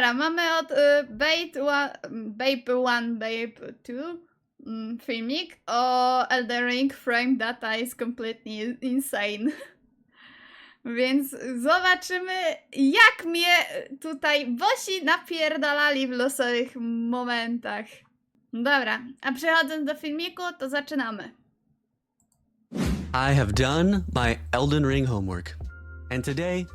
dobra, mamy od Babe 1, Babe 2 filmik o Elden Ring Frame Data is completely insane. Więc zobaczymy, jak mnie tutaj bosi napierdalali w losowych momentach. Dobra, a przechodząc do filmiku, to zaczynamy. I have done my Elden Ring homework, and today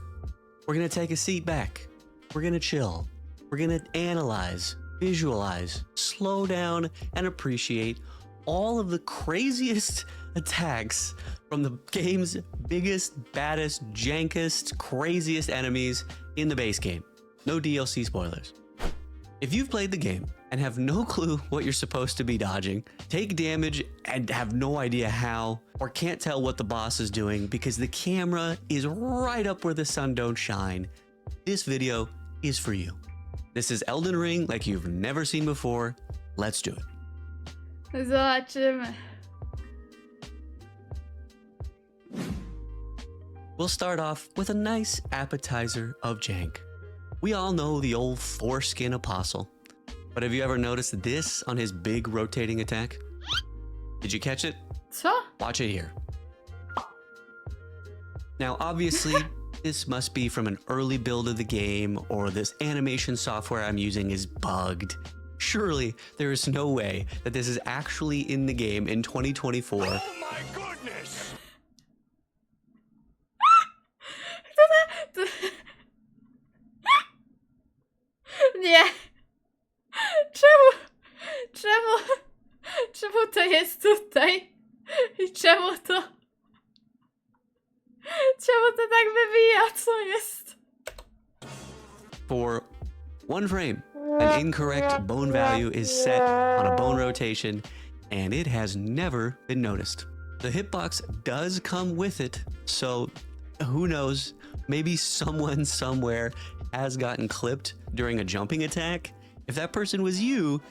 we're gonna take a seat back. We're gonna chill. We're gonna analyze, visualize, slow down, and appreciate all of the craziest attacks from the game's biggest, baddest, jankest, craziest enemies in the base game. No DLC spoilers. If you've played the game and have no clue what you're supposed to be dodging, take damage and have no idea how, or can't tell what the boss is doing because the camera is right up where the sun don't shine, this video is for you. This is Elden Ring like you've never seen before. Let's do it. Zobaczymy. We'll start off with a nice appetizer of jank. We all know the old foreskin apostle, but have you ever noticed this on his big rotating attack? Did you catch it? Co? Watch it here. Now, obviously, this must be from an early build of the game, or this animation software I'm using is bugged. Surely, there is no way that this is actually in the game in 2024. Oh my goodness! Nie. Czemu to jest tutaj? I czemu to tak wybija? Co jest? For one frame, an incorrect bone value is set on a bone rotation, and it has never been noticed. The hitbox does come with it, so who knows, maybe someone somewhere has gotten clipped during a jumping attack. If that person was you,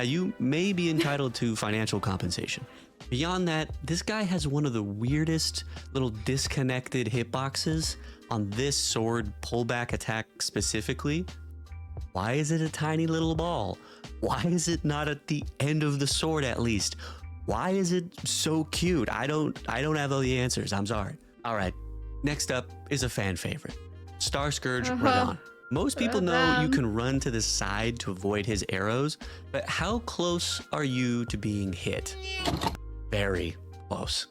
you may be entitled to financial compensation. Beyond that, this guy has one of the weirdest little disconnected hitboxes on this sword pullback attack specifically. Why is it a tiny little ball? Why is it not at the end of the sword at least? Why is it so cute? I don't have all the answers. I'm sorry. All right. Next up is a fan favorite. Star Scourge Radon. Most people know you can run to the side to avoid his arrows, but how close are you to being hit? Very close.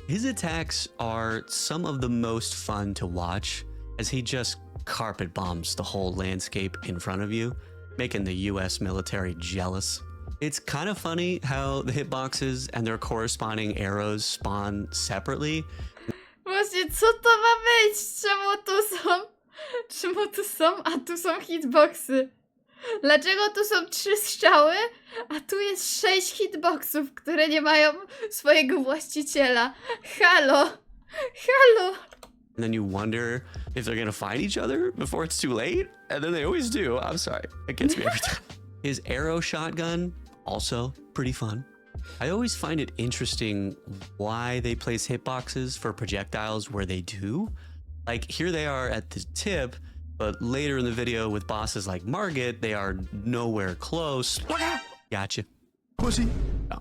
His attacks are some of the most fun to watch as he just carpet bombs the whole landscape in front of you, making the US military jealous. It's kind of funny how the hitboxes and their corresponding arrows spawn separately. Właśnie, co to ma być? Czemu tu są, a tu są hitboxy? Dlaczego tu są 3 strzały, a tu jest 6 hitboxów, które nie mają swojego właściciela? Halo! Halo! And then you wonder if they're gonna find each other before it's too late, and then they always do. I'm sorry, it gets me every time. His arrow shotgun, also pretty fun. I always find it interesting why they place hitboxes for projectiles where they do. Like, here they are at the tip, but later in the video with bosses like Margit, they are nowhere close. Gotcha. Pussy.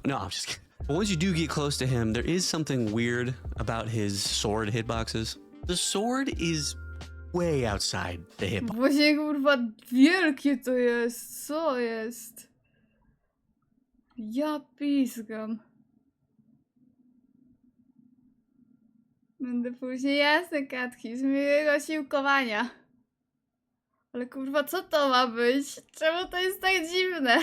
No, I'm just kidding. But once you do get close to him, there is something weird about his sword hitboxes. The sword is way outside the hitbox. Właśnie, kurwa, wielkie to jest. Co jest? Ja pizgam. Będę później jasny katchizm miłego siłkowania. Ale kurwa, co to ma być? Czemu to jest tak dziwne?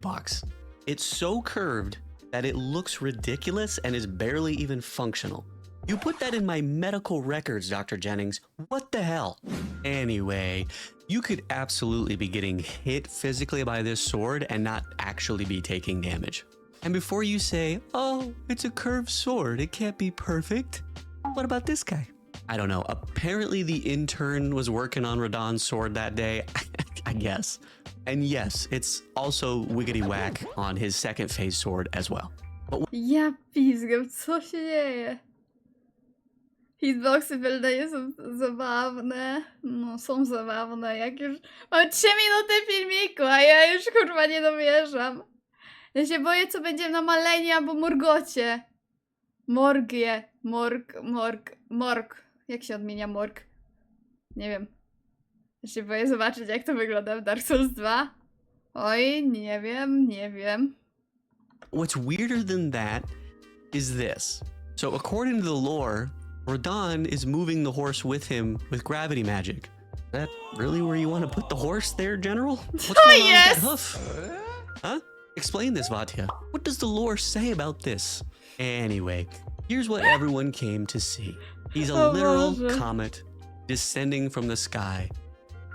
Box. It's so curved that it looks ridiculous and is barely even functional. You put that in my medical records, Dr. Jennings. What the hell? Anyway, you could absolutely be getting hit physically by this sword and not actually be taking damage. And before you say, oh, it's a curved sword, it can't be perfect, what about this guy? I don't know. Apparently the intern was working on Radon's sword that day, I guess. And yes, it's also wiggity whack on his second phase sword as well. But Ja pizgam, co się dzieje? Hitboxy w Eldenie są zabawne. No, są zabawne. Jak już mam 3 minuty filmiku, a ja już kurwa nie dowierzam. Ja się boję, co będzie na Malenie albo Morgocie. Morgie. Morg. Jak się odmienia morg? Nie wiem. Ja się boję zobaczyć, jak to wygląda w Dark Souls 2. Oj, nie wiem. What's weirder than that is this. So according to the lore, Radon is moving the horse with him with gravity magic. Is that really where you want to put the horse there, General? What's going on with that hoof? Huh? Explain this, Vatya. What does the lore say about this? Anyway, here's what everyone came to see. He's a literal comet descending from the sky,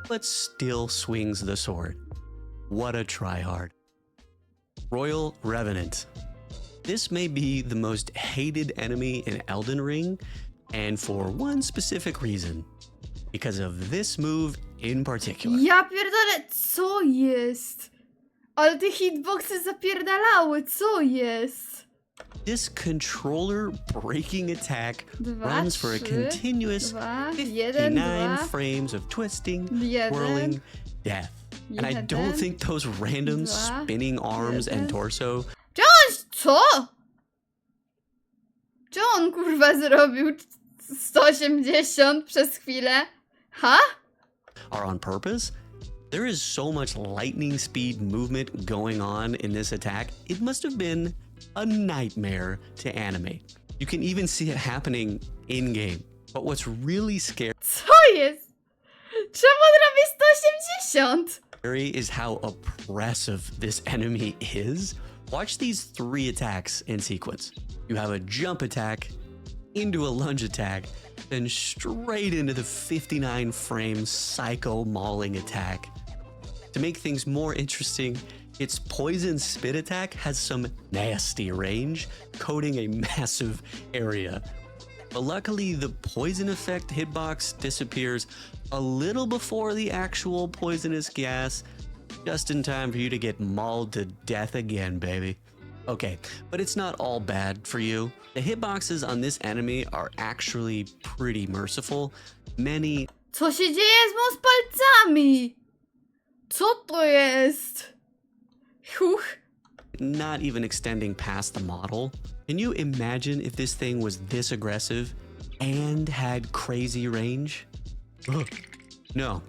but still swings the sword. What a tryhard. Royal Revenant. This may be the most hated enemy in Elden Ring, and for one specific reason. Because of this move in particular. Ja pierdolę, co jest? Ale te hitboxy zapierdalały, co jest? This controller breaking attack runs for a 3, continuous 59 frames of twisting, whirling death. And I don't think those random spinning arms and torso Co? Czy on kurwa zrobił 180 przez chwilę? Ha? are on purpose. There is so much lightning speed movement going on in this attack. It must have been a nightmare to animate. You can even see it happening in game. But what's really scary Co jest? Czemu on robi 180? is how oppressive this enemy is. Watch these 3 attacks in sequence. You have a jump attack, into a lunge attack, then straight into the 59 frame psycho mauling attack. To make things more interesting, its poison spit attack has some nasty range, coating a massive area. But luckily, the poison effect hitbox disappears a little before the actual poisonous gas, just in time for you to get mauled to death again, baby. Okay, but it's not all bad for you. The hitboxes on this enemy are actually pretty merciful. Many Co się dzieje z mą z palcami? Co to jest? Huch. not even extending past the model. Can you imagine if this thing was this aggressive and had crazy range? Ugh. No.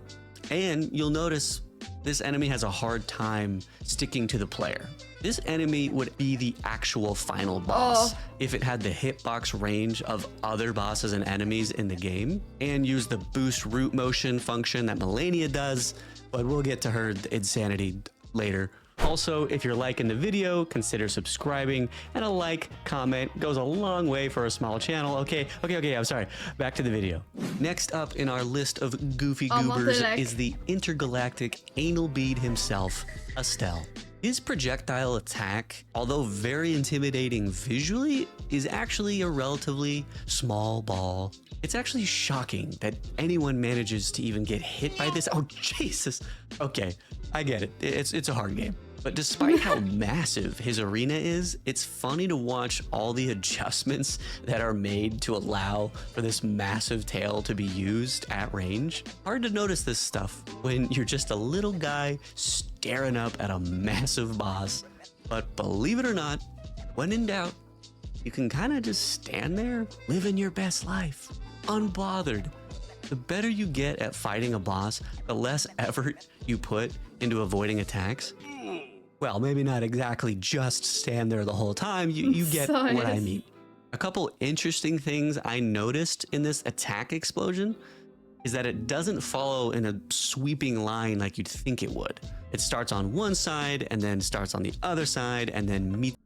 And you'll notice this enemy has a hard time sticking to the player. This enemy would be the actual final boss if it had the hitbox range of other bosses and enemies in the game and use the boost root motion function that Melania does, but we'll get to her insanity later. Also, if you're liking the video, consider subscribing, and a like, comment goes a long way for a small channel. Okay, I'm sorry. Back to the video. Next up in our list of goofy goobers is the intergalactic anal bead himself, Estelle. His projectile attack, although very intimidating visually, is actually a relatively small ball. It's actually shocking that anyone manages to even get hit by this. Oh, Jesus. Okay, I get it. It's a hard game. But despite how massive his arena is, it's funny to watch all the adjustments that are made to allow for this massive tail to be used at range. Hard to notice this stuff when you're just a little guy staring up at a massive boss. But believe it or not, when in doubt, you can kind of just stand there, living your best life, unbothered. The better you get at fighting a boss, the less effort you put into avoiding attacks. Well, maybe not exactly just stand there the whole time. You get what I mean. A couple interesting things I noticed in this attack explosion is that it doesn't follow in a sweeping line like you'd think it would. It starts on one side and then starts on the other side and then meets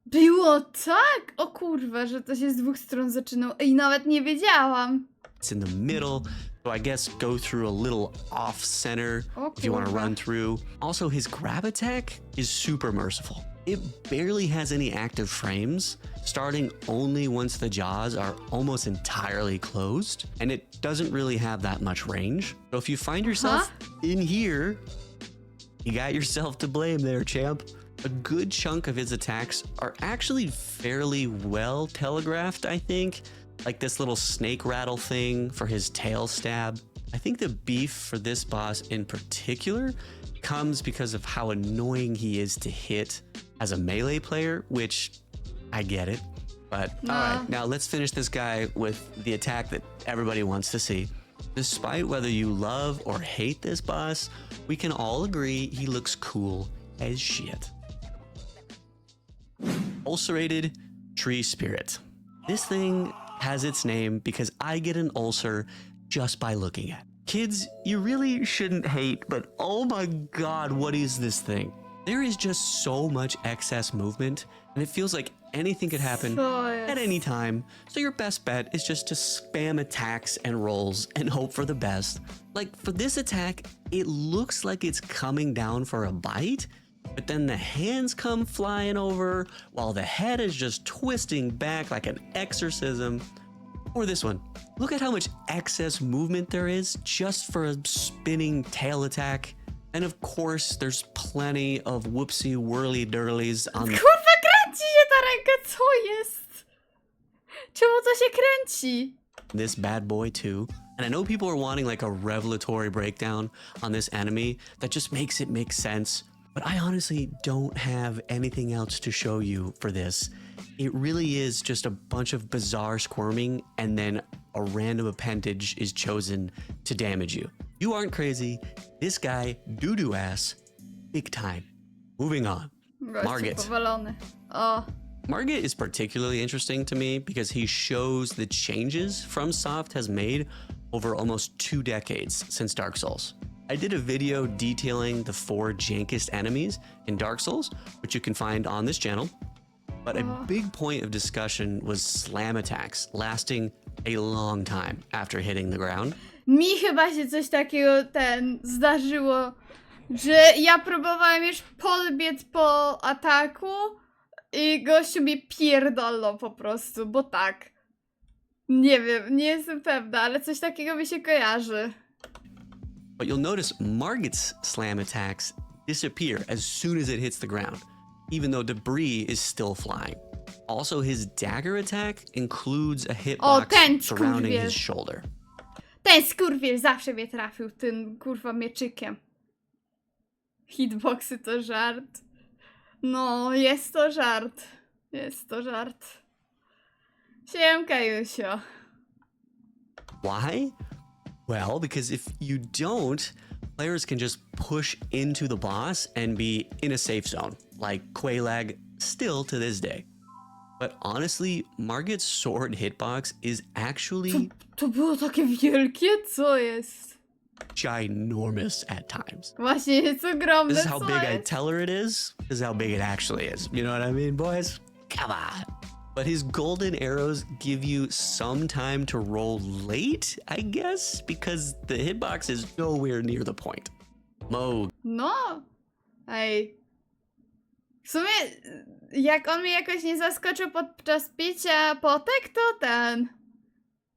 Było tak? O kurwa, że to się z dwóch stron zaczynało. I nawet nie wiedziałam. in the middle. So I guess go through a little off center if you want to run through. Also, his grab attack is super merciful. It barely has any active frames, starting only once the jaws are almost entirely closed, and it doesn't really have that much range. So if you find yourself in here, you got yourself to blame there, champ. A good chunk of his attacks are actually fairly well telegraphed, I think. like this little snake rattle thing for his tail stab. I think the beef for this boss in particular comes because of how annoying he is to hit as a melee player, which I get it. But all right, now let's finish this guy with the attack that everybody wants to see. Despite whether you love or hate this boss, we can all agree he looks cool as shit. Ulcerated Tree Spirit. This thing has its name because I get an ulcer just by looking at it. Kids, you really shouldn't hate, but oh my god, what is this thing? There is just so much excess movement, and it feels like anything could happen at any time, so your best bet is just to spam attacks and rolls and hope for the best. Like for this attack, it looks like it's coming down for a bite, but then the hands come flying over while the head is just twisting back like an exorcism. Or this one. Look at how much excess movement there is just for a spinning tail attack. And of course, there's plenty of whoopsie whirly dirlies on the... Kurwa, kręci się ta ręka, co jest? Czemu to się kręci? This bad boy too. And I know people are wanting like a revelatory breakdown on this enemy that just makes it make sense. But I honestly don't have anything else to show you for this. It really is just a bunch of bizarre squirming and then a random appendage is chosen to damage you. You aren't crazy. This guy, doo-doo ass, big time. Moving on. Margit. Powalony. O. Margit is particularly interesting to me because he shows the changes FromSoft has made over almost 2 decades since Dark Souls. I did a video detailing the 4 jankest enemies in Dark Souls, which you can find on this channel. But a big point of discussion was slam attacks lasting a long time after hitting the ground. Mi chyba się coś takiego zdarzyło, że ja próbowałem już podbiec po ataku i gościu mi pierdolnął po prostu, bo tak. Nie wiem, nie jestem pewna, ale coś takiego mi się kojarzy. But you'll notice Margit's slam attacks disappear as soon as it hits the ground, even though debris is still flying. Also, his dagger attack includes a hitbox surrounding his shoulder. Ten skurwiel zawsze mnie trafił tym kurwa mieczykiem. Hitboxy to żart. No, jest to żart. Jest to żart. Siemka, Jusio. Why? Well, because if you don't, players can just push into the boss and be in a safe zone, like Quelaag still to this day. But honestly, Margit's sword hitbox is actually... To było takie wielkie? Co jest? ginormous at times. Właśnie jest ogromne, This is how co big I jest? tell her it is. This is how big it actually is. You know what I mean, boys? Come on. But his golden arrows give you some time to roll late, I guess, because the hitbox is nowhere near the point. Mo. No. Ej. W sumie, jak on mnie jakoś nie zaskoczył podczas picia potek,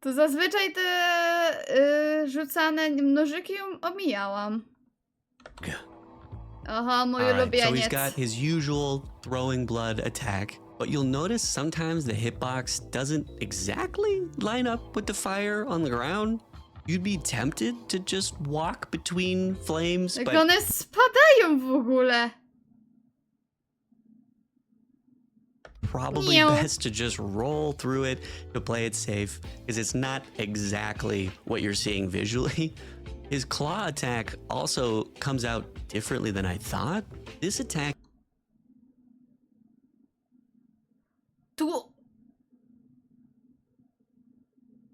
to zazwyczaj te rzucane nożyki omijałam. Aha, mój So ulubieniec. he's got his usual throwing blood attack, but you'll notice sometimes the hitbox doesn't exactly line up with the fire on the ground. You'd be tempted to just walk between flames, Jak but one spadają w ogóle. probably Meow. best to just roll through it to play it safe, because it's not exactly what you're seeing visually. His claw attack also comes out differently than I thought. This attack Tu...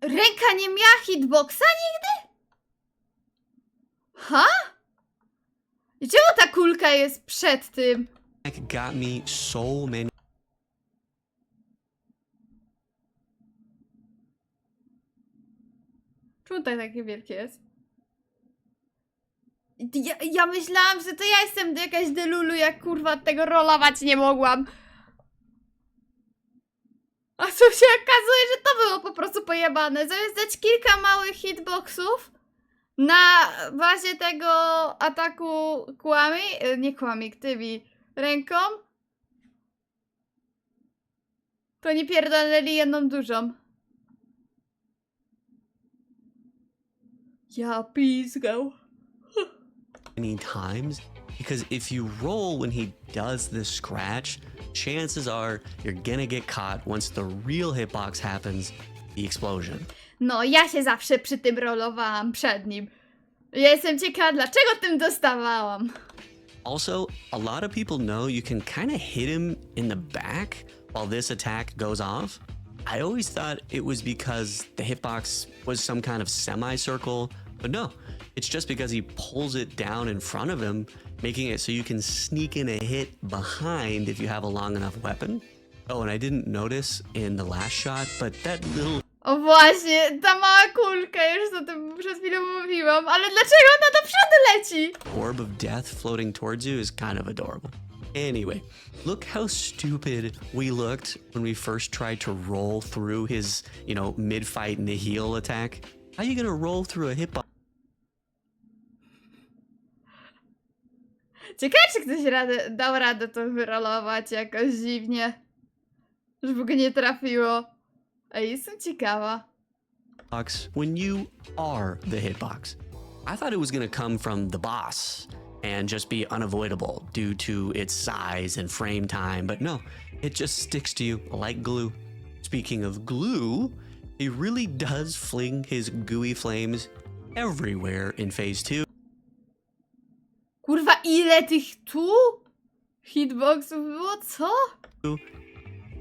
Ręka nie miała hitboxa nigdy? Ha? I czemu ta kulka jest przed tym? got me so many Czemu to takie wielkie jest? Ja myślałam, że to ja jestem jakaś delulu, jak kurwa tego rolować nie mogłam. A tu się okazuje, że to było po prostu pojebane. Zamiast dać kilka małych hitboxów na bazie tego ataku kłami, nie kłami, ktywi, ręką, to nie pierdoleli jedną dużą. Ja pizgał. many times, because if you roll when he does the scratch, chances are you're gonna get caught once the real hitbox happens, the explosion. No, ja się zawsze przy tym rollowałam przed nim. Ja jestem ciekawa, dlaczego tym dostawałam. Also, a lot of people know you can kind of hit him in the back while this attack goes off. I always thought it was because the hitbox was some kind of semicircle, but no, it's just because he pulls it down in front of him, making it so you can sneak in a hit behind if you have a long enough weapon. Oh, and I didn't notice in the last shot, but that little O właśnie, ta mała kulka, już o tym przed chwilą mówiłam, ale dlaczego ona do przodu leci? orb of death floating towards you is kind of adorable. Anyway, look how stupid we looked when we first tried to roll through his, mid-fight and the heal attack. How are you gonna roll through a hitbox Ciekawe, czy ktoś dał radę to wyrolować jakoś dziwnie, żeby go nie trafiło. Ej, jestem ciekawa. when you are the hitbox? I thought it was gonna come from the boss and just be unavoidable due to its size and frame time, but no, it just sticks to you like glue. Speaking of glue, he really does fling his gooey flames everywhere in phase 2. Kurwa, ile tych tu hitboxów było, co?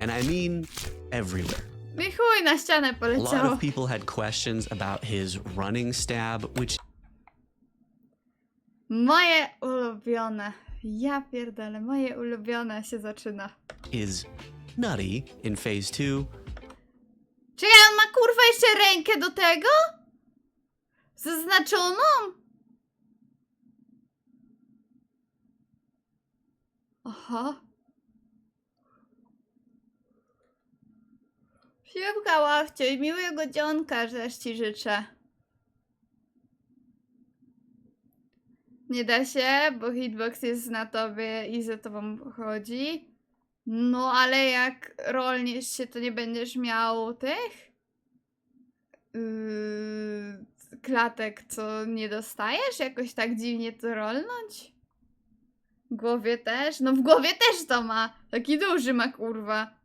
And I mean everywhere. I chuj, na ścianę A lot poleciało. of people had questions about his running stab, which Moje ulubione. Ja pierdolę, moje ulubione się zaczyna. is nutty in phase 2. Czekaj, on ma kurwa jeszcze rękę do tego? Zaznaczoną? Aha. Siłka ławcio i miłego dzionka też ci życzę. Nie da się, bo hitbox jest na tobie i za tobą chodzi. No ale jak rolniesz się, to nie będziesz miał tych klatek, co nie dostajesz? Jakoś tak dziwnie to rolnąć? W głowie też? No w głowie też to ma. Taki duży ma, kurwa.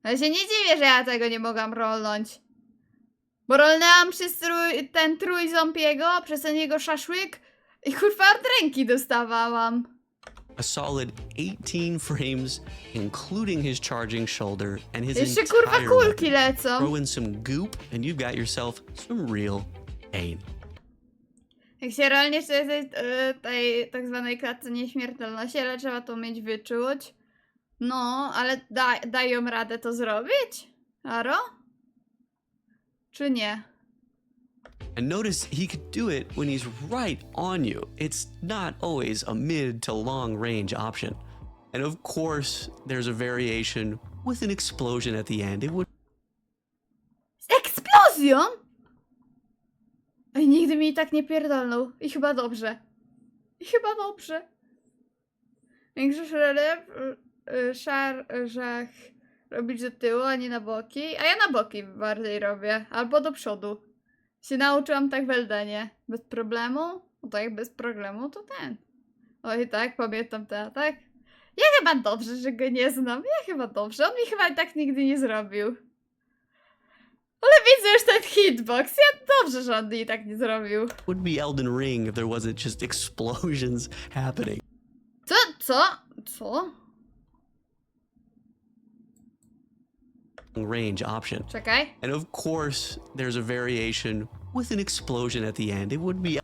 Ja się nie dziwię, że ja tego nie mogłam rolnąć. Bo rolnęłam przez ten trójząb jego, przez ten jego szaszłyk i kurwa od ręki dostawałam. a solid 18 frames, including his charging shoulder and his Jeszcze kurwa entire kulki weapon. lecą. Throw in some goop and you've got yourself some real pain. Jak się rolniesz, to jest tej tak zwanej klatce nieśmiertelności, ale trzeba to mieć wyczuć. No, ale dają radę to zrobić? Aro? Czy nie? And notice he could do it when he's right on you. It's not always a mid to long range option. And of course, there's a variation with an explosion at the end. It would Z eksplozją? Ej, nigdy mi tak nie pierdolnął. I chyba dobrze. I chyba dobrze. Większy szereg szarżach robić do tyłu, a nie na boki. A ja na boki bardziej robię. Albo do przodu. Się nauczyłam tak w Eldenie. Bez problemu? No to jak bez problemu, to ten. Oj tak, pamiętam ten atak. Ja chyba dobrze, że go nie znam. Ja chyba dobrze. On mi chyba i tak nigdy nie zrobił. Ale widzę już ten hitbox. Ja dobrze, że on mi i tak nie zrobił. would be Elden Ring if there wasn't just explosions happening. Co? Range option. Czekaj. And of course, there's a variation with an explosion at the end. It would be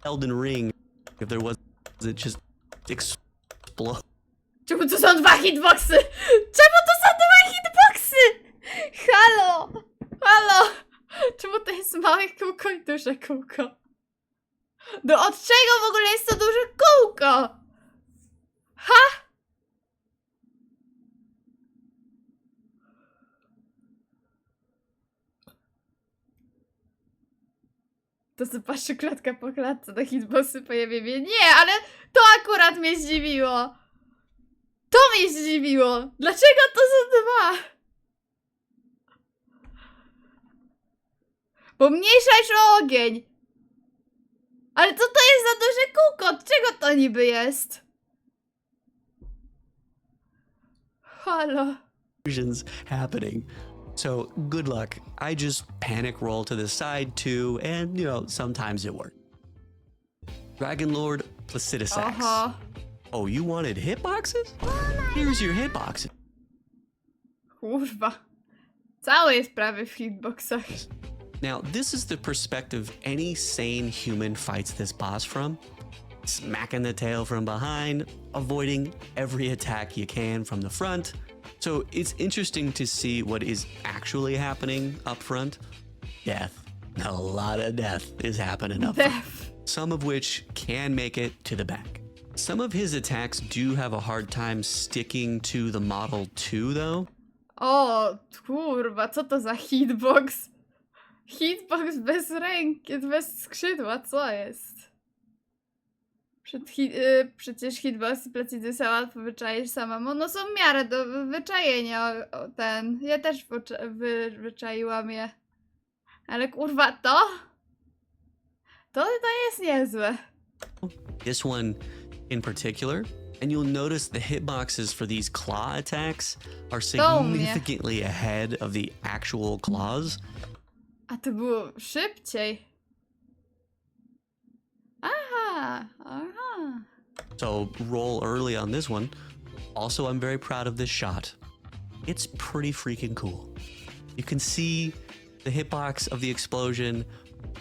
Elden Ring if there wasn't just explode. Czemu to są dwa hitboxy? Czemu to są dwa hitboxy? Halo! Halo! Czemu to jest małe kółko i duże kółko? No od czego w ogóle jest to duże kółko? Ha? To zobaczcie klatka po klatce, do hitboxy pojawienie. Nie, ale to akurat mnie zdziwiło. To mnie zdziwiło. Dlaczego to są dwa? Pomniejszasz ogień. Ale co to jest za duże kółko? Od czego to niby jest? Halo. Explosions happening. So good luck. I just panic roll to the side too, and you know, sometimes it works. Dragon Lord Placidusax. Oho. Oh, you wanted hitboxes? Here's your hitboxes. Kurwa. Całe jest prawie w hitboxach. Now, this is the perspective any sane human fights this boss from. Smacking the tail from behind, avoiding every attack you can from the front. So it's interesting to see what is actually happening up front. Death. A lot of death is happening up front. Def. Some of which can make it to the back. Some of his attacks do have a hard time sticking to the Model 2 though. O, kurwa, co to za hitbox? Hitbox bez ręki, bez skrzydła, co jest? Przecież hitbox i Placidusa łatwo wyczaisz samemu. No są w miarę do wyczajenia ten. Ja też wyczaiłam je. Ale kurwa, to jest niezłe. This one in particular, and you'll notice the hitboxes for these claw attacks are significantly ahead of the actual claws. A to było szybciej. Aha. So roll early on this one. Also, I'm very proud of this shot. It's pretty freaking cool. You can see the hitbox of the explosion,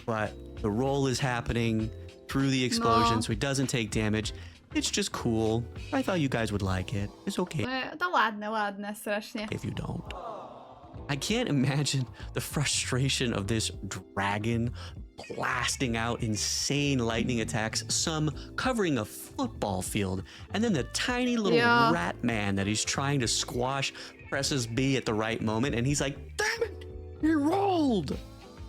but the roll is happening through the explosion, No. so he doesn't take damage. It's just cool. I thought you guys would like it. It's okay To ładne, strasznie. if you don't. I can't imagine the frustration of this dragon blasting out insane lightning attacks, some covering a football field, and then the tiny little Yeah. rat man that he's trying to squash presses B at the right moment, and he's like, damn it, he rolled!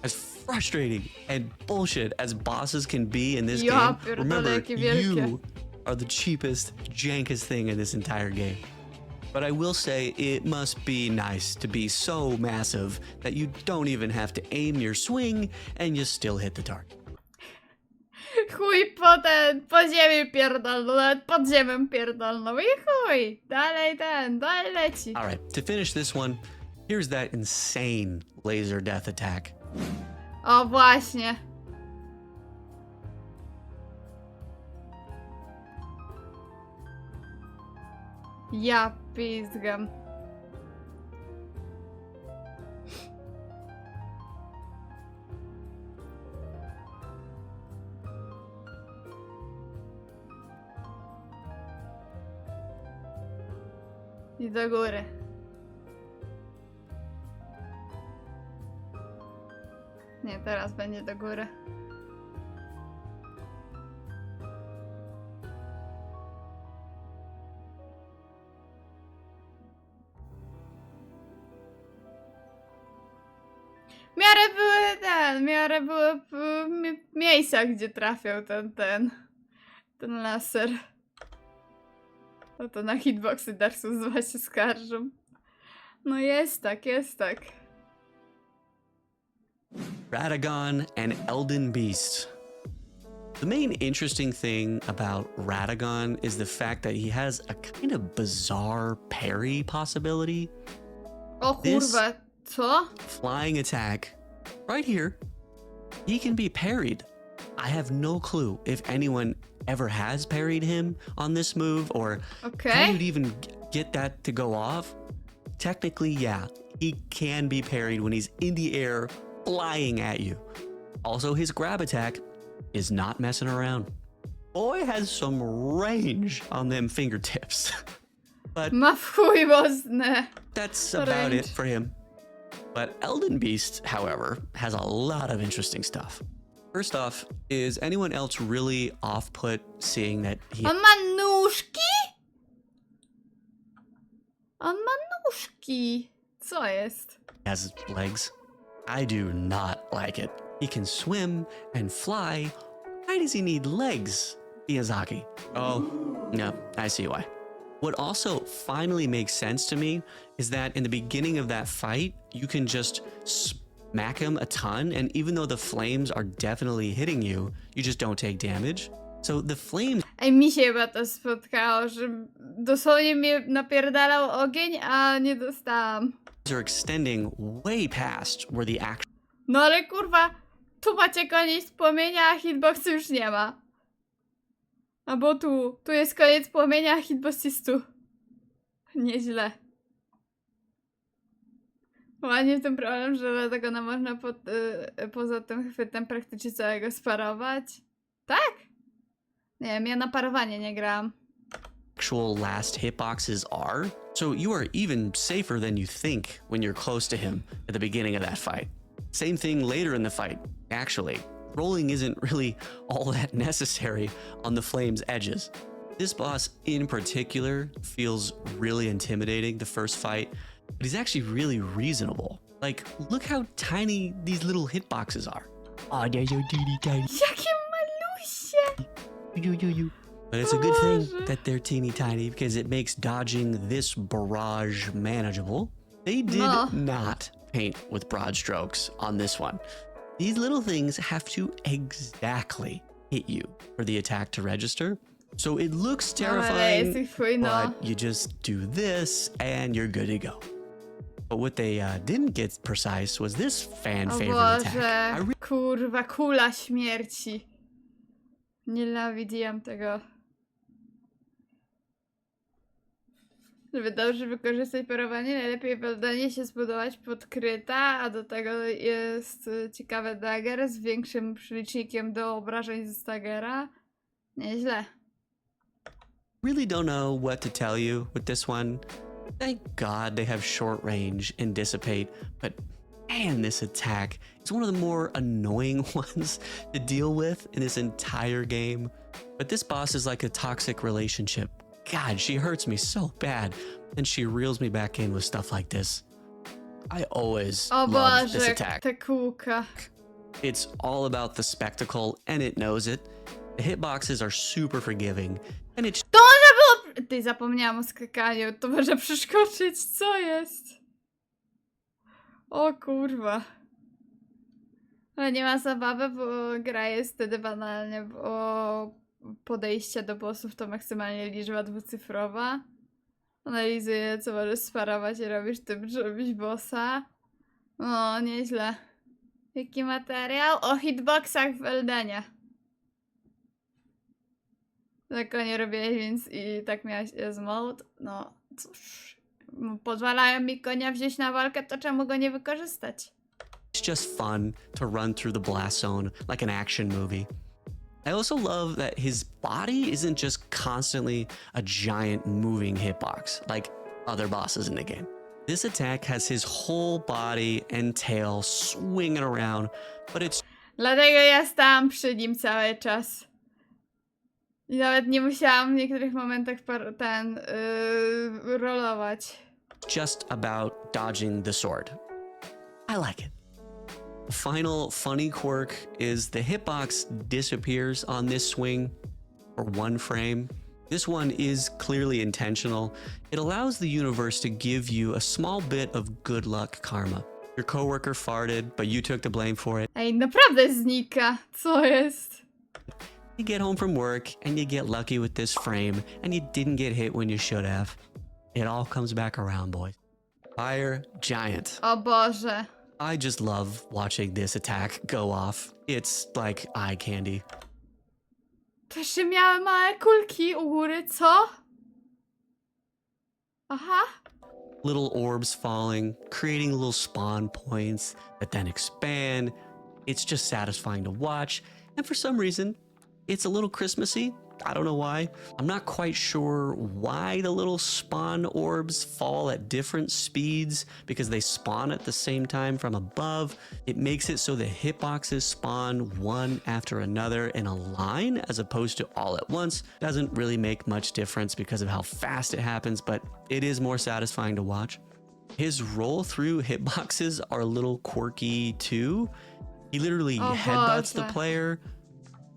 As frustrating and bullshit as bosses can be in this Ja game, pierdolę, remember, jakie wielkie. you are the cheapest, jankest thing in this entire game. But I will say it must be nice to be so massive that you don't even have to aim your swing and you still hit the target. Chuj po ziemi pierdolną, nawet pod ziemią pierdolną i chuj. Dalej leci. All right, to finish this one, here's that insane laser death attack. O, właśnie. Ja pizgam. I do góry. Nie, teraz będzie do góry. W miarę były miejsca, gdzie trafiał ten laser. To na hitboxy Dark Souls 2 się skarżą. No jest tak. Radagon and Elden Beast. The main interesting thing about Radagon is the fact that he has a kind of bizarre parry possibility. O kurwa, co? Flying attack right here, he can be parried. I have no clue if anyone ever has parried him on this move or how Okej. you'd even get that to go off. Technically, yeah, he can be parried when he's in the air flying at you. Also, his grab attack is not messing around. Boy has some range on them fingertips. But Ma w chuj mocne. that's about it for him. But Elden Beast, however, has a lot of interesting stuff. First off, is anyone else really off-put seeing that he On ma nóżki? On ma nóżki. Co jest? has legs? I do not like it. He can swim and fly. Why does he need legs, Miyazaki? Oh, no, I see why. What also finally makes sense to me is that in the beginning of that fight, you can just smack him a ton, and even though the flames are definitely hitting you, you just don't take damage. So the flames Ej, mi się chyba to spotkało, że dosłownie mnie napierdalał ogień, a nie dostałam. are extending way past where the actual No ale kurwa, tu macie koniec płomienia, a hitboxu już nie ma. Albo tu jest koniec płomienia, a hitbox jest tu. Nieźle. Ładnie w tym problem, że dlatego no można poza tym chwytem praktycznie całego sparować. Tak? Nie wiem, ja na parowanie nie grałam. last hitboxes are. So you are even safer than you think when you're close to him at the beginning of that fight. Same thing later in the fight, actually. Rolling isn't really all that necessary on the flame's edges. This boss in particular feels really intimidating the first fight, but he's actually really reasonable. Like, look how tiny these little hitboxes are. Oh, they're so teeny tiny. Jakie malusie! But it's a good thing Boże. that they're teeny tiny because it makes dodging this barrage manageable. They did No. not paint with broad strokes on this one. These little things have to exactly hit you for the attack to register. So it looks Ale jest terrifying, ich chuj, no. but you just do this and you're good to go. But what they didn't get precise was this fan O favorite attack. I Boże, kurwa, kula śmierci. Nienawidziłam tego. Żeby dobrze wykorzystać parowanie, najlepiej w Eldenie się zbudować podkryta, a do tego jest ciekawy dagger z większym przelicznikiem do obrażeń ze stagera. Nieźle. Really don't know what to tell you with this one. Thank God they have short range and dissipate, but man, this attack is one of the more annoying ones to deal with in this entire game. But this boss is like a toxic relationship. God, she hurts me so bad, and she reels me back in with stuff like this. I always O loved this Boże, attack. te kółka. It's all about the spectacle, and it knows it. The hitboxes are super forgiving, and it's To można było... Ty, zapomniałam o skakaniu. To może przeskoczyć. Co jest? O kurwa. Ale nie ma zabawy, bo gra jest wtedy banalnie, bo podejście do bossów to maksymalnie liczba dwucyfrowa. Analizuję, co możesz sparować i robisz tym, żebyś bossa. O, nieźle. Jaki materiał? O hitboxach w Eldenie. Tylko nie robię, więc i tak miałaś mode. No cóż, pozwalają mi konia wziąć na walkę, to czemu go nie wykorzystać? just fun to run through the blast zone like an action movie. I also love that his body isn't just constantly a giant moving hitbox like other bosses in the game. This attack has his whole body and tail swinging around, but it's Dlatego ja stałam przy nim cały czas. I nawet nie musiałam w niektórych momentach rolować. just about dodging the sword. I like it. The final funny quirk is the hitbox disappears on this swing for 1 frame. This one is clearly intentional. It allows the universe to give you a small bit of good luck karma. Your coworker farted, but you took the blame for it. Ej, naprawdę znika. Co jest? You get home from work and you get lucky with this frame and you didn't get hit when you should have. It all comes back around, boys. Fire Giant. O Boże. I just love watching this attack go off. It's like eye candy. To jeszcze miały małe kulki u góry, co? Aha. Little orbs falling, creating little spawn points that then expand. It's just satisfying to watch. And for some reason, it's a little Christmassy. I don't know why. I'm not quite sure why the little spawn orbs fall at different speeds because they spawn at the same time from above. It makes it so the hitboxes spawn one after another in a line as opposed to all at once. Doesn't really make much difference because of how fast it happens, but it is more satisfying to watch. His roll through hitboxes are a little quirky too. He literally Oh, headbutts the Boże. player,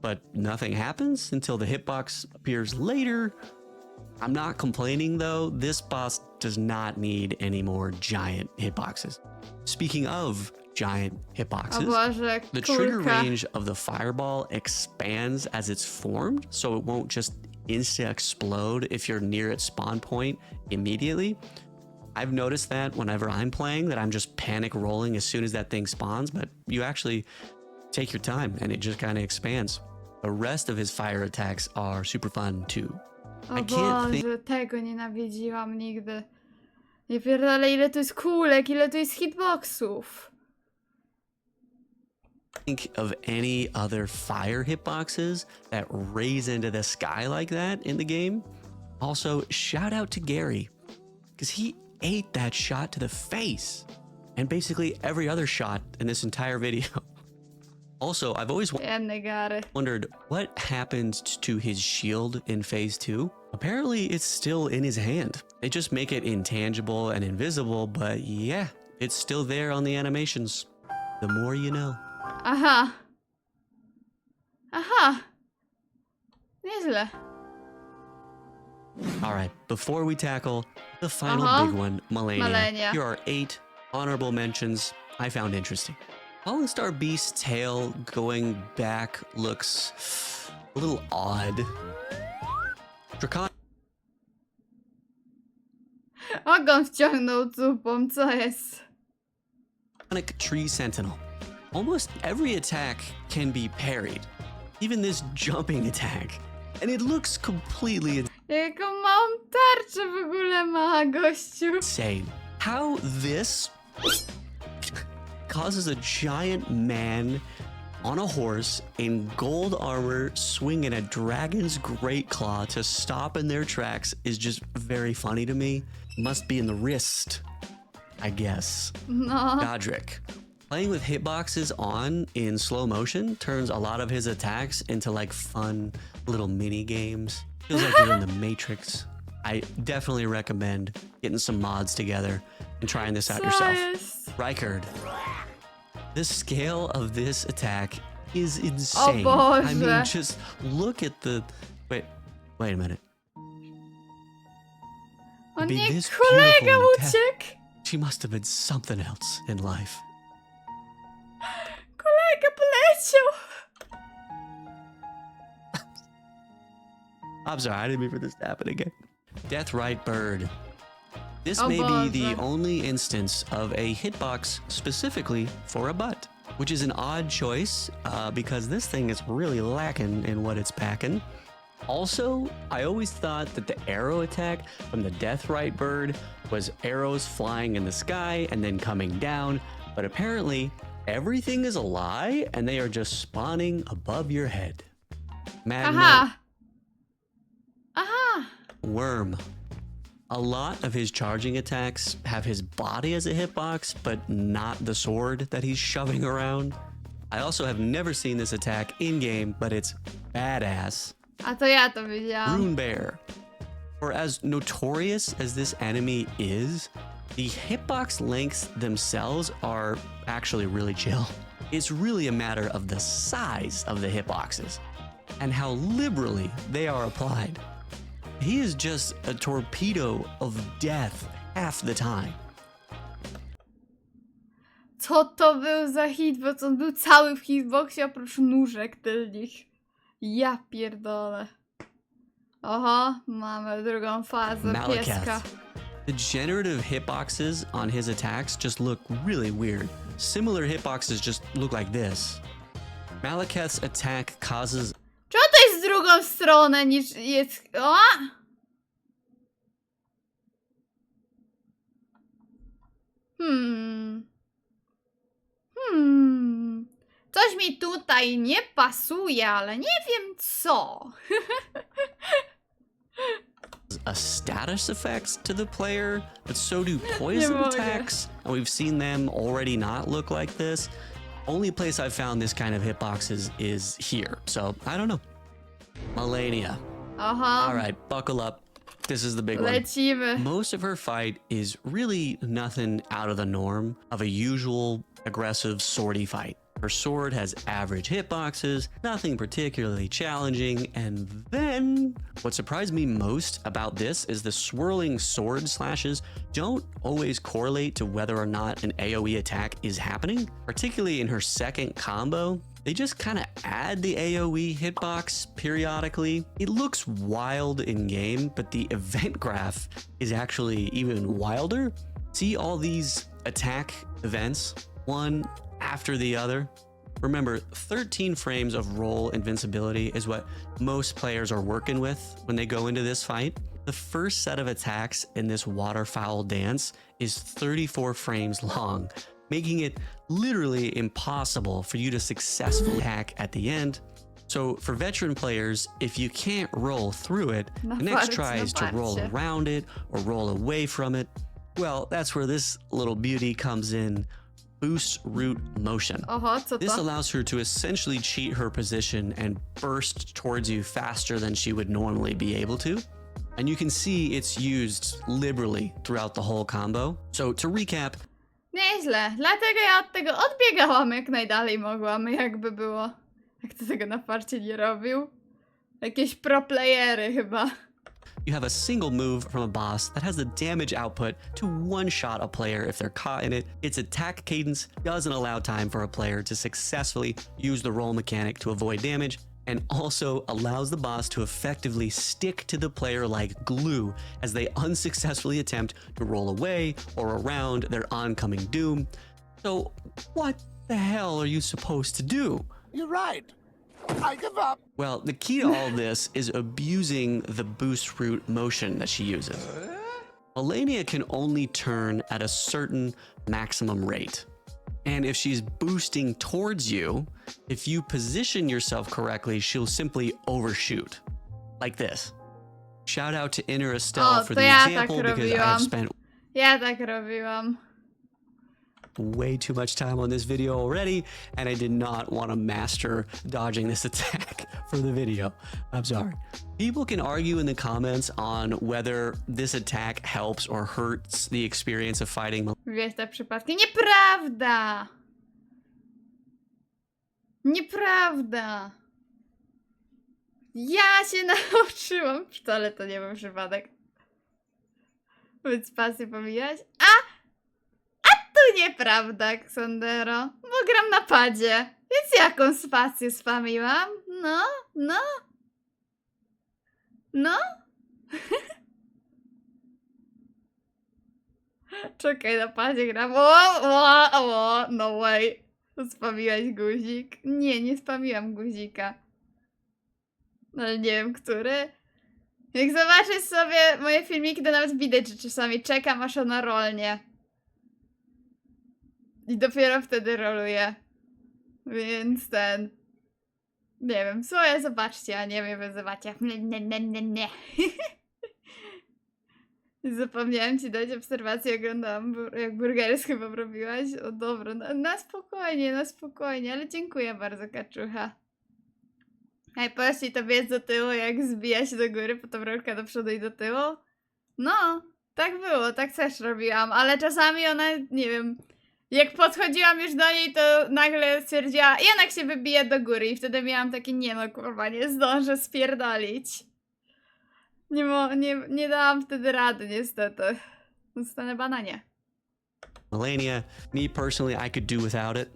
but nothing happens until the hitbox appears later. I'm not complaining though, this boss does not need any more giant hitboxes. Speaking of giant O hitboxes. Boże, The trigger kulka. range of the fireball expands as it's formed, so it won't just insta explode if you're near its spawn point immediately. I've noticed that whenever I'm playing, that I'm just panic rolling as soon as that thing spawns, but you actually take your time and it just kind of expands. The rest of his fire attacks are super fun too. O I can't think Boże, tego nienawidziłam nigdy. Nie pierdolę, ile tu jest kulek, ile tu jest hitboxów. of any other fire hitboxes that raise into the sky like that in the game. Also, shout out to Gary, because he ate that shot to the face and basically every other shot in this entire video. Also, I've always Biedny Gary. wondered what happened to his shield in phase 2. Apparently, it's still in his hand. They just make it intangible and invisible, but yeah, it's still there on the animations. The more you know. Aha. Aha. Nieźle. All right, before we tackle the final Uh-huh. big one, Malenia, Malenia. here are 8 honorable mentions I found interesting. Fallen Star Beast's tail going back looks a little odd. Draconic Ogon wciągnął zupą, co jest? Tree Sentinel. Almost every attack can be parried, even this jumping attack, and it looks completely Jaką małą tarczę w ogóle ma gościu. insane. How this causes a giant man on a horse in gold armor swinging a dragon's great claw to stop in their tracks is just very funny to me. Must be in the wrist, I guess. No. Godric. Playing with hitboxes on in slow motion turns a lot of his attacks into like fun little mini games. Feels like you're in the Matrix. I definitely recommend getting some mods together and trying this out Co yourself. jest? Rykard. The scale of this attack is insane. Boże. I mean, just look at the... Wait a minute. O Be nie, this kolega beautiful in death. uciekł. She must have been something else in life. Kolega poleciał. I'm sorry, I didn't mean for this to happen again. Deathrite Bird. This Oh, may be the Boże. only instance of a hitbox specifically for a butt, which is an odd choice because this thing is really lacking in what it's packing. Also, I always thought that the arrow attack from the Deathrite Bird was arrows flying in the sky and then coming down, but apparently everything is a lie and they are just spawning above your head. Magma Aha. Aha. Worm. A lot of his charging attacks have his body as a hitbox, but not the sword that he's shoving around. I also have never seen this attack in-game, but it's badass. A to ja to widziałam. Rune Bear. For as notorious as this enemy is, the hitbox lengths themselves are actually really chill. It's really a matter of the size of the hitboxes and how liberally they are applied. He is just a torpedo of death half the time. Co to był za hitbox? On był cały w hitboxie oprócz nóżek tylnych. Ja pierdolę. Oho, mamy drugą fazę pieska. The generative hitboxes on his attacks just look really weird. Similar hitboxes just look like this. Malekith's attack causes Czemu to jest w drugą stronę niż jest... O! Coś mi tutaj nie pasuje, ale nie wiem co. a status effects to the player, but so do poison mogę. attacks, and we've seen them already not look like this. Only place I've found this kind of hitboxes is here, so I don't know. Malenia. Aha, All right, buckle up. This is the big one. lecimy. Most of her fight is really nothing out of the norm of a usual aggressive swordy fight. Her sword has average hitboxes, nothing particularly challenging, and then what surprised me most about this is the swirling sword slashes don't always correlate to whether or not an AoE attack is happening, particularly in her second combo. They just kind of add the AoE hitbox periodically. It looks wild in game, but the event graph is actually even wilder. See all these attack events, one after the other? Remember, 13 frames of roll invincibility is what most players are working with when they go into this fight. The first set of attacks in this waterfowl dance is 34 frames long, making it literally impossible for you to successfully hack at the end. So for veteran players, if you can't roll through it, the next try is to roll around it or roll away from it. Well, that's where this little beauty comes in. Boost root motion. Oho, co This to? allows her to essentially cheat her position and burst towards you faster than she would normally be able to. And you can see it's used liberally throughout the whole combo. So to recap, Nieźle, dlatego ja od tego odbiegałam jak najdalej mogłam, jakby było. Jak to tego na farcie nie robił? Jakieś pro playery chyba. you have a single move from a boss that has the damage output to one-shot a player if they're caught in it. Its attack cadence doesn't allow time for a player to successfully use the roll mechanic to avoid damage, and also allows the boss to effectively stick to the player like glue as they unsuccessfully attempt to roll away or around their oncoming doom. So what the hell are you supposed to do? You're right. I give up. Well, the key to all this is abusing the boost root motion that she uses. Melania can only turn at a certain maximum rate. And if she's boosting towards you, if you position yourself correctly, she'll simply overshoot. Like this. Shout out to Inner Estelle O, for to the ja example tak because I have robiłam. spent Ja tak robiłam. way too much time on this video already, and I did not want to master dodging this attack for the video. I'm sorry. People can argue in the comments on whether this attack helps or hurts the experience of fighting. Wiesz te przypadki. Nieprawda! Nieprawda! Ja się nauczyłam. Wcale to nie był przypadek. Więc spację pomijać. Tu nieprawda, Ksandero, bo gram na padzie. Więc jaką spację spamiłam? No? Czekaj, na padzie gram. No way. Spamiłaś guzik? Nie, nie spamiłam guzika. Ale nie wiem, który. Jak zobaczysz sobie moje filmiki, to nawet widać, że czasami czekam, aż ona rolnie. I dopiero wtedy roluję. Więc nie wiem, swoje zobaczcie, a nie mnie wyzywacie. Nie. Zapomniałam ci dać obserwację, oglądałam jak burgery chyba robiłaś. O dobra, na spokojnie, ale dziękuję bardzo, kaczucha. Ej, poszli to biec do tyłu, jak zbija się do góry, potem rolka do przodu i do tyłu. No, tak było, tak też robiłam, ale czasami ona, nie wiem... Jak podchodziłam już do niej, to nagle stwierdziła, jednak się wybije do góry i wtedy miałam takie, nie no kurwa, nie zdążę spierdolić. Nie dałam wtedy rady niestety. Zostanę bananie. Melania, me personally, I could do without it.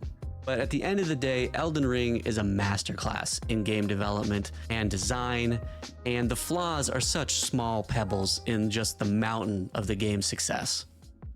But at the end of the day, Elden Ring is a masterclass in game development and design, and the flaws are such small pebbles in just the mountain of the game's success.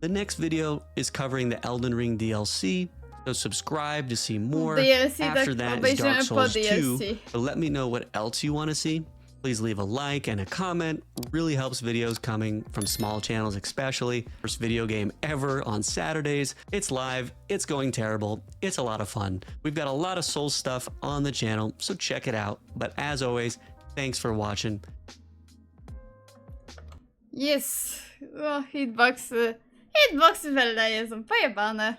The next video is covering the Elden Ring DLC, so subscribe to see more. DLC, After tak that is Dark obejrzymy po Souls 2, DLC. but let me know what else you want to see. Please leave a like and a comment. Really helps videos coming from small channels especially. First video game ever on Saturdays. It's live, it's going terrible, it's a lot of fun. We've got a lot of Souls stuff on the channel, so check it out. But as always, thanks for watching. Yes. O, hitboxy w Eldenie są pojebane.